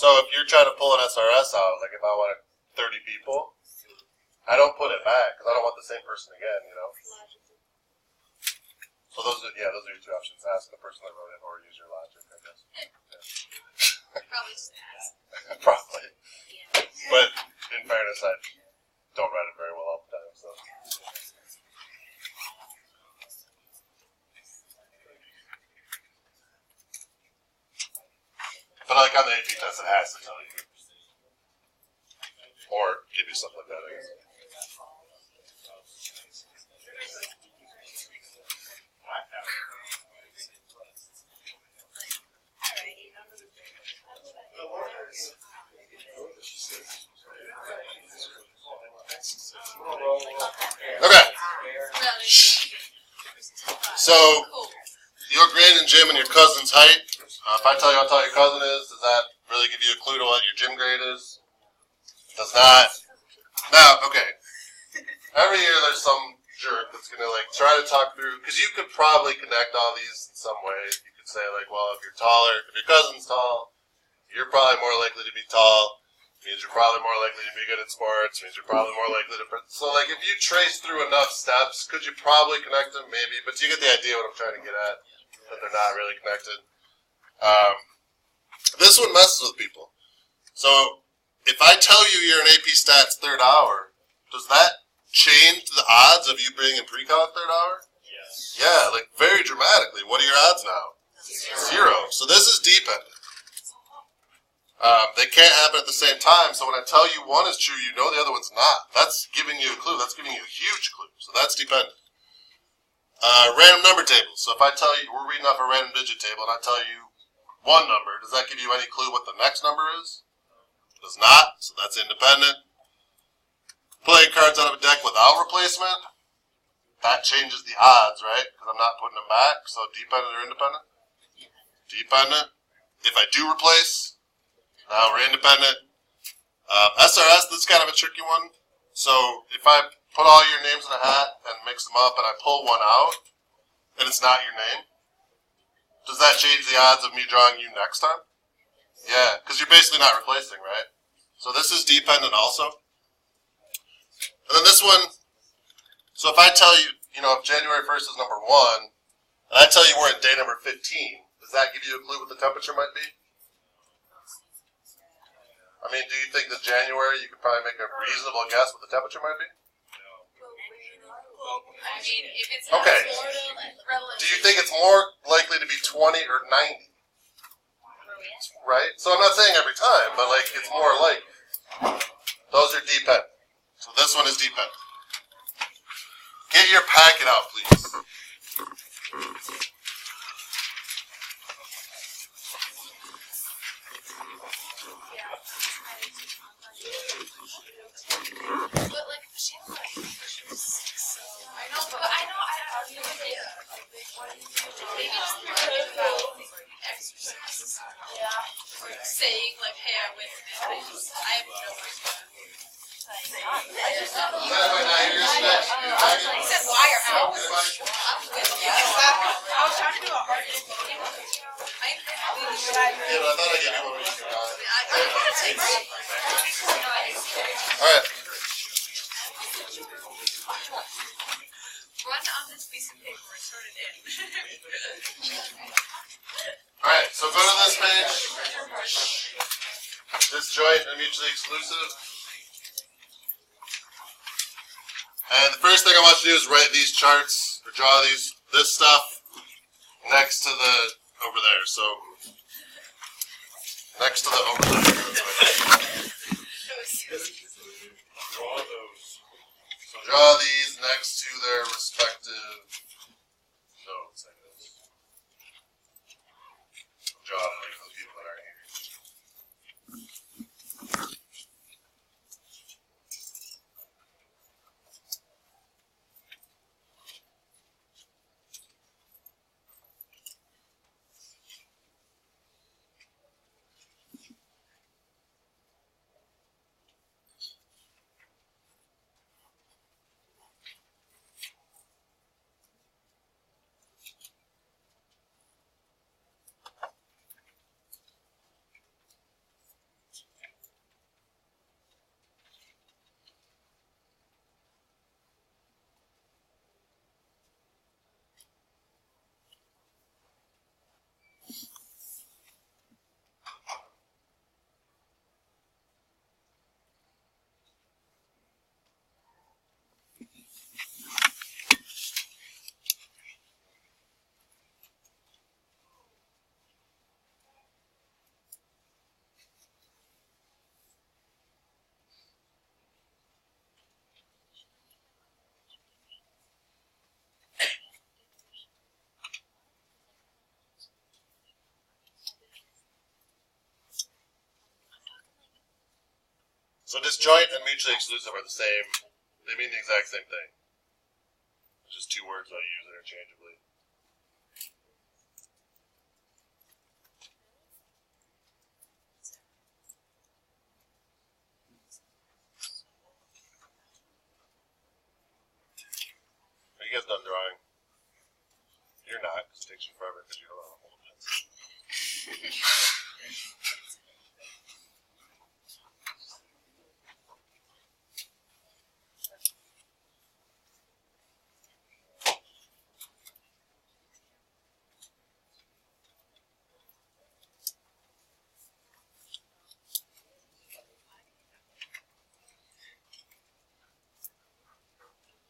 So if you're trying to pull an SRS out, like if I want 30 people, I don't put it back because I don't want the same person again, you know. So those are your two options. Ask the person that wrote it or use your logic, I guess. Yeah. Probably just ask. Probably. Yeah. But in fairness, I don't write it very well all the time, so. But like on the AP test, it has to tell you. Or give you something like that, I guess. Okay. So, your grade in gym and your cousin's height. If I tell you how tall your cousin is, does that really give you a clue to what your gym grade is? Does not. Now, okay. Every year there's some jerk that's going to like try to talk through, because you could probably connect all these in some way. You could say like, well, if you're taller, if your cousin's tall, you're probably more likely to be tall. Means you're probably more likely to be good at sports. Means you're probably more likely to. So like, if you trace through enough steps, could you probably connect them? Maybe, but you get the idea what I'm trying to get at. That they're not really connected. This one messes with people. So if I tell you you're an AP Stats third hour, does that change the odds of you being in pre-calc third hour? Yes. Yeah, like very dramatically. What are your odds now? Zero. So this is dependent. They can't happen at the same time, so when I tell you one is true, you know the other one's not. That's giving you a clue. That's giving you a huge clue. So that's dependent. Random number table. So if I tell you, we're reading off a random digit table, and I tell you one number, does that give you any clue what the next number is? Does not, so that's independent. Playing cards out of a deck without replacement, that changes the odds, right? Because I'm not putting them back, so dependent or independent? Dependent. If I do replace, now we're independent. SRS, this is kind of a tricky one. So if I put all your names in a hat and mix them up and I pull one out, and it's not your name, does that change the odds of me drawing you next time? Yeah, because you're basically not replacing, right? So this is dependent also. And then this one, so if I tell you, if January 1st is number 1, and I tell you we're at day number 15, does that give you a clue what the temperature might be? I mean, do you think that January you could probably make a reasonable guess what the temperature might be? I mean, if it's Okay. Florida, Do you think it's more likely to be 20 or 90? Right? So I'm not saying every time, but like it's more likely. Those are dependent. So this one is dependent. Get your packet out, please. but like she has like so I know, but I have no idea. What do you do? Maybe just learning about exercises. Yeah. Or saying like, hey, I went through this. I have no idea. Is that my 9 years back? He said why or how? I'm with you. I was trying to do a hard Yeah, but I thought I'd give you one where you can I'm gonna take it. Alright. Run on this piece of paper and turn it in. Alright, so go to this page. Disjoint and mutually exclusive. And the first thing I want you to do is write these charts, or draw this stuff next to the, over there. So, next to the over there. Draw those. So draw these next to their respective notes, I guess. Draw it like those people that aren't here. So disjoint and mutually exclusive are the same. They mean the exact same thing. It's just two words I use interchangeably. Are you guys done drawing? You're not, because it takes you forever because you don't know how to hold a pencil.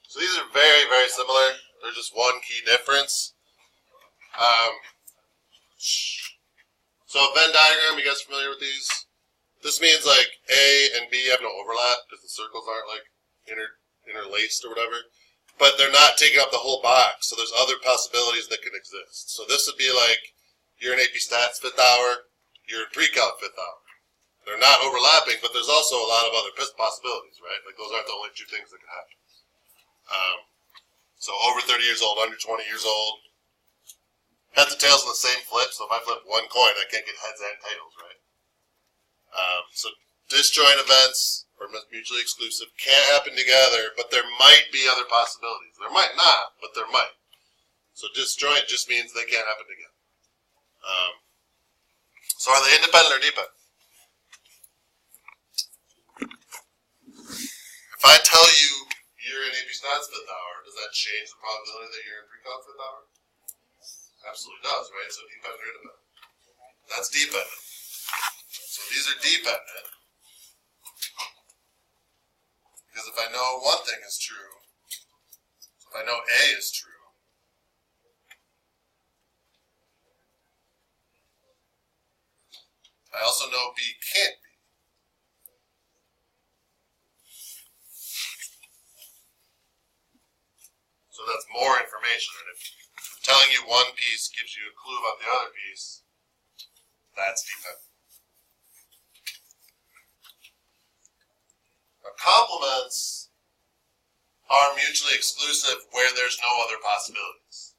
So these are very, very similar. There's just one key difference. So Venn diagram, you guys familiar with these? This means like A and B have no overlap because the circles aren't like interlaced or whatever. But they're not taking up the whole box, so there's other possibilities that can exist. So this would be like you're in AP Stats 5th hour, you're in Pre-Calc 5th hour. They're not overlapping, but there's also a lot of other possibilities, right? Like those aren't the only two things that can happen. So over 30 years old, under 20 years old. Heads and tails on the same flip, so if I flip one coin, I can't get heads and tails, right? So disjoint events, or mutually exclusive, can't happen together, but there might be other possibilities. There might not, but there might. So disjoint just means they can't happen together. So are they independent or dependent? If I tell you you're in AP Stats 5th hour, does that change the probability that you're in Pre-Calc 5th hour? Absolutely does, right? So dependent or independent. That's dependent. So these are dependent. Because if I know one thing is true, if I know A is true, I also know B can't be. So that's more information. And if telling you one piece gives you a clue about the other piece, that's dependent. Now, complements are mutually exclusive where there's no other possibilities.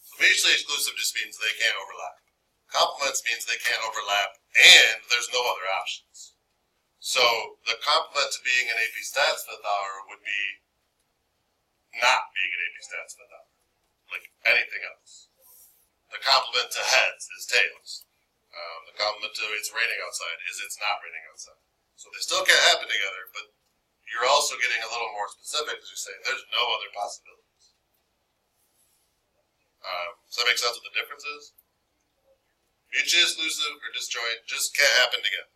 So mutually exclusive just means they can't overlap. Complements means they can't overlap and there's no other options. So the complement to being an AP Stats 5th hour would be not being an AP Stats 5th hour, like anything else. The complement to heads is tails. The complement to it's raining outside is it's not raining outside. So they still can't happen together, but you're also getting a little more specific as you say there's no other possibilities. Does that make sense what the difference is? Mutually exclusive or disjoint just can't happen together.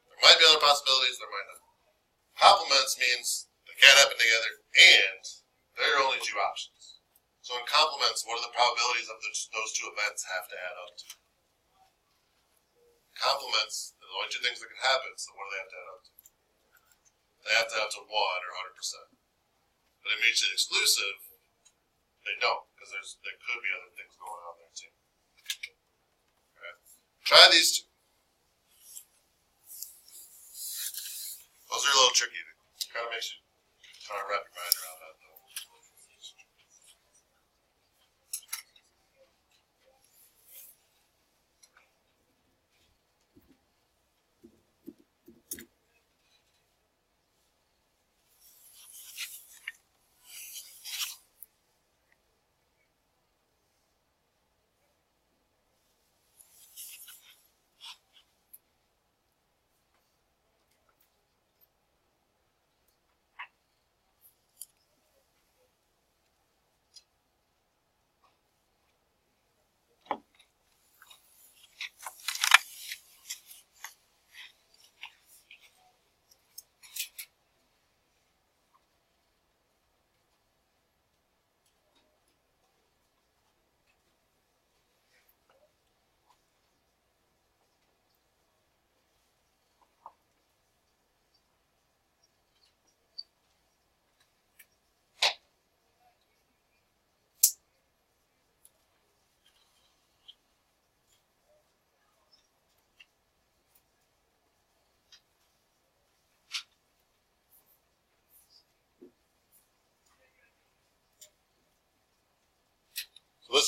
There might be other possibilities, there might not. Complements means they can't happen together and there are only two options. So in complements, what are the probabilities of those two events have to add up to? Complements, there's only two things that can happen, so what do they have to add up to? They have to add up to 1 or 100%. But in mutually exclusive, they don't, because there could be other things going on there too. Okay. Try these two. Those are a little tricky. It kind of makes you try to wrap your mind around that though.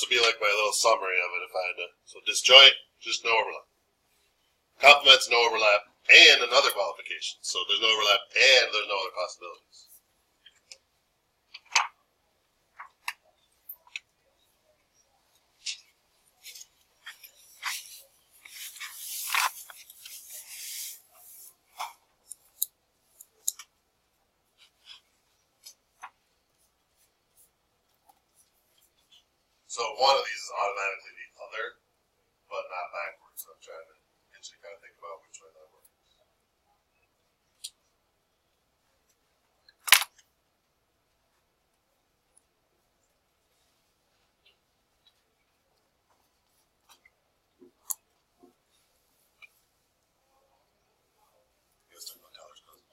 would be like my little summary of it if I had to. So disjoint, just no overlap. Complements, no overlap, and another qualification. So there's no overlap and there's no other possibilities. So one of these is automatically the other, but not backwards. So I'm trying to get you to kind of think about which way that works. You guys talking about college cousins?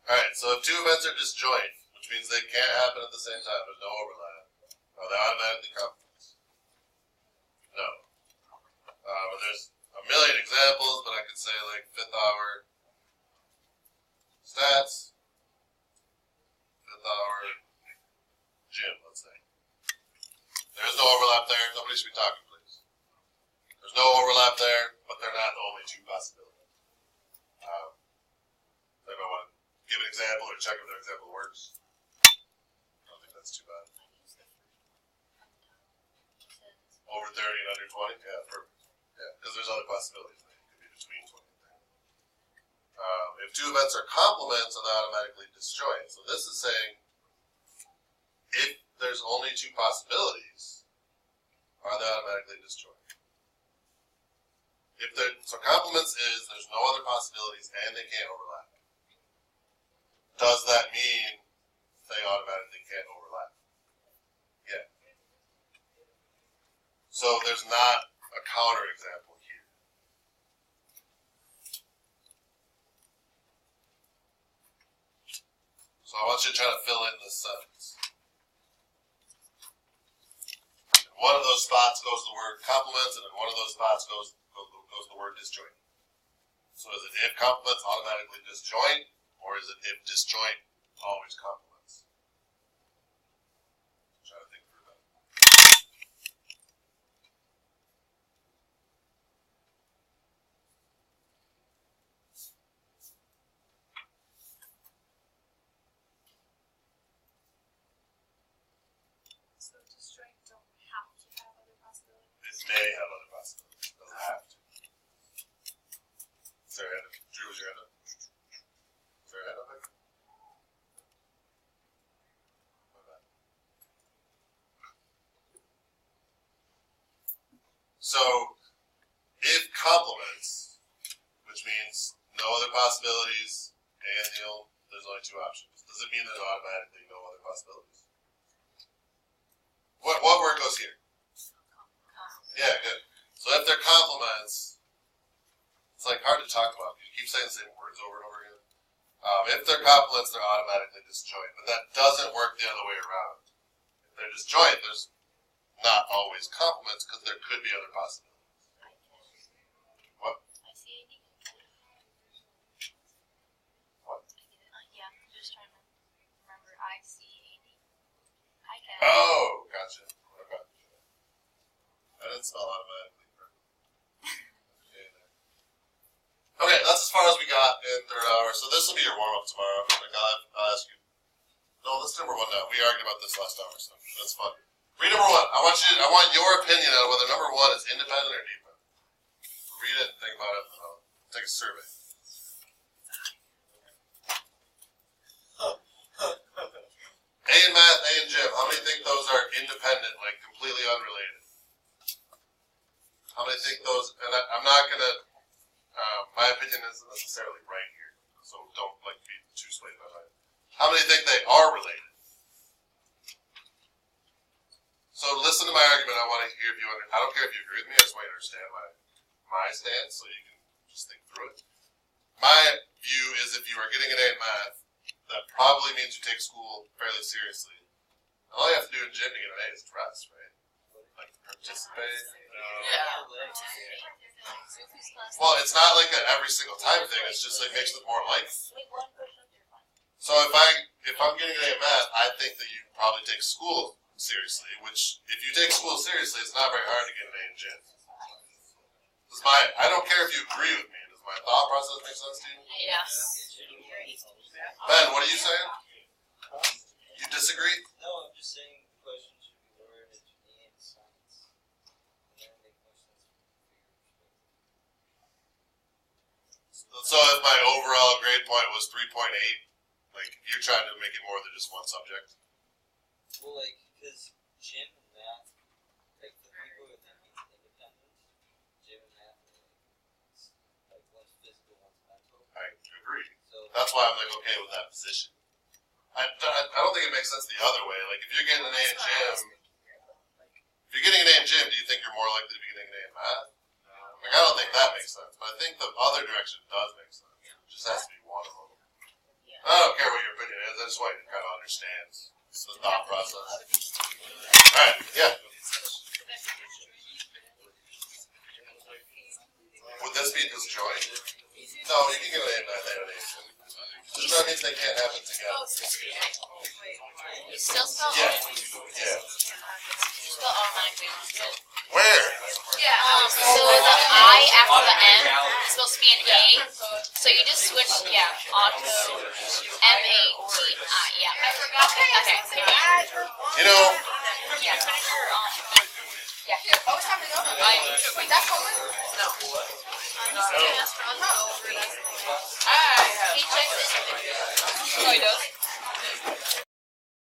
Alright, so if two events are disjoint, which means they can't happen at the same time, there's no overlap, are they automatically complements? No. But there's a million examples, but I could say like 5th hour stats, 5th hour gym, let's say. There's no overlap there. Nobody should be talking, please. There's no overlap there, but they're not the only two possibilities. Anybody want to give an example or check if their example works? I don't think that's too bad. Over 30 and under 20? Yeah, perfect. Yeah, because there's other possibilities. It could be between 20 and 30. If two events are complements, so they automatically disjoint. So this is saying if there's only two possibilities, are they automatically disjoint? So complements is there's no other possibilities and they can't overlap. Does that mean they automatically can't overlap? Yeah. So there's not a counter example here. So I want you to try to fill in this sentence. In one of those spots goes the word complements, and in one of those spots goes the word disjoint. So is it if complements automatically disjoint, or is it if disjoint always complements? Try to think through that. So disjoint don't have to have other possibilities. It may have other possibilities. It doesn't have to. Is there a hand up? Drew, was your hand up? Is there a hand up there? My bad. So, if complements, which means no other possibilities and there's only two options, does it mean there's automatically no other possibilities? What word goes here? Yeah, good. So if they're complements, it's like hard to talk about. You keep saying the same words over and over again. If they're complements, they're automatically disjoint. But that doesn't work the other way around. If they're disjoint, there's not always complements because there could be other possibilities. What? ICAD? What? Yeah, I'm just trying to remember ICAD. ICAD. Oh, gotcha. Okay. I didn't spell automatically. Okay, that's as far as we got in third hour. So this will be your warm-up tomorrow. Like I'll ask you. No, let's do number one now. We argued about this last hour, so that's fun. Read number one. I want your opinion on whether number one is independent or dependent. Read it and think about it. I'll take a survey. A in math, A in gym. How many think those are independent, like completely unrelated? How many think those? And I'm not gonna. My opinion isn't necessarily right here, so don't like be too swayed by mine. How many think they are related? So listen to my argument. I want to hear if you. I don't care if you agree with me. I just want you to understand my stance, so you can just think through it. my view is if you are getting an A in math, that probably means you take school fairly seriously. All you have to do in gym to get an A is dress, right? Like participate. Yeah. Well, it's not like an every single time thing. It's just like makes it more likely. So if I'm getting an A in math, I think that you probably take school seriously. Which, if you take school seriously, it's not very hard to get an A in gym. I don't care if you agree with me. Does my thought process make sense to you? Yes. Ben, what are you saying? You disagree? No, I'm just saying the question should be worded in science. And then make more sense from your perspective. So if my overall grade point was 3.8, like you're trying to make it more than just one subject. Well, like, because gym and math, like the people with independence, gym and math are like one's physical, one's mental. I agree. So That's why I'm like okay with that position. I don't think it makes sense the other way. Like if you're getting an A in gym, do you think you're more likely to be getting an A in math? Like I don't think that makes sense, but I think the other direction does make sense. It just has to be one of them. I don't care what your opinion is. I just want you to kind of understand the thought process. All right, yeah. Would this be disjoint? No, you can get an A in math and an A in gym. That means they can't happen together. You still spell Yeah. automatically. Yeah. You spell automatically. Where? Yeah. So the I after the M is supposed to be an A. So you just switch, auto M-A-T-I. Yeah. I forgot. Okay. You know, Yeah. Yeah. Oh, it's time to go. Wait, that's over? No. I'm just gonna ask Ron to go over it. I have. He checks it. Oh, he does?